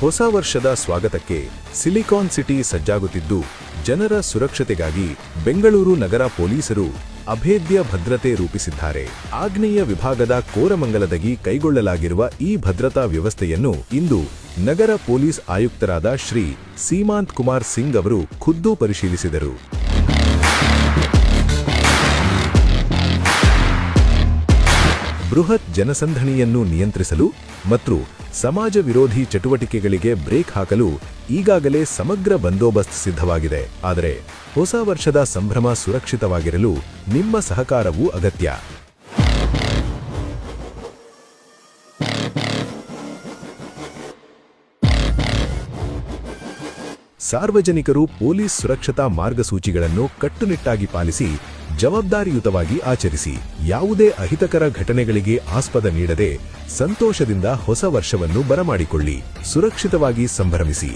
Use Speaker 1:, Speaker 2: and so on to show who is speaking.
Speaker 1: ಹೊಸ ವರ್ಷದ ಸ್ವಾಗತಕ್ಕೆ silicon city ಸಜ್ಜಾಗುತ್ತಿದ್ದು, ಜನರ ಸುರಕ್ಷತೆಗಾಗಿ ಬೆಂಗಳೂರು ನಗರ ಪೊಲೀಸರು ಅಭೇದ್ಯ ಭದ್ರತೆ ರೂಪಿಸಿದ್ದಾರೆ. ಆಗ್ನೇಯ ವಿಭಾಗದ ಕೋರಮಂಗಲದಲ್ಲಿ ಕೈಗೊಳ್ಳಲಾಗಿರುವ ಈ ಭದ್ರತಾ ವ್ಯವಸ್ಥೆಯನ್ನು ಇಂದು ನಗರ ಪೊಲೀಸ್ ಆಯುಕ್ತರಾದ ಶ್ರೀ ಸೀಮಾಂತ್ ಕುಮಾರ್ ಸಿಂಗ್ ಅವರು ಖುದ್ದು ಪರಿಶೀಲಿಸಿದರು. ಬೃಹತ್ ಜನಸಂದಣಿಯನ್ನು ನಿಯಂತ್ರಿಸಲು ಮತ್ತು ಸಮಾಜ ವಿರೋಧಿ ಚಟುವಟಿಕೆಗಳಿಗೆ ಬ್ರೇಕ್ ಹಾಕಲು ಈಗಾಗಲೇ ಸಮಗ್ರ ಬಂದೋಬಸ್ತ್ ಸಿದ್ಧವಾಗಿದೆ. ಆದರೆ ಹೊಸ ವರ್ಷದ ಸಂಭ್ರಮ ಸುರಕ್ಷಿತವಾಗಿರಲು ನಿಮ್ಮ ಸಹಕಾರವೂ ಅಗತ್ಯ. ಸಾರ್ವಜನಿಕರು ಪೊಲೀಸ್ ಸುರಕ್ಷತಾ ಮಾರ್ಗಸೂಚಿಗಳನ್ನು ಕಟ್ಟುನಿಟ್ಟಾಗಿ ಪಾಲಿಸಿ ಜವಾಬ್ದಾರಿಯುತವಾಗಿ ಆಚರಿಸಿ. ಯಾವುದೇ ಅಹಿತಕರ ಘಟನೆಗಳಿಗೆ ಆಸ್ಪದ ನೀಡದೆ ಸಂತೋಷದಿಂದ ಹೊಸ ವರ್ಷವನ್ನು ಬರಮಾಡಿಕೊಳ್ಳಿ. ಸುರಕ್ಷಿತವಾಗಿ ಸಂಭ್ರಮಿಸಿ.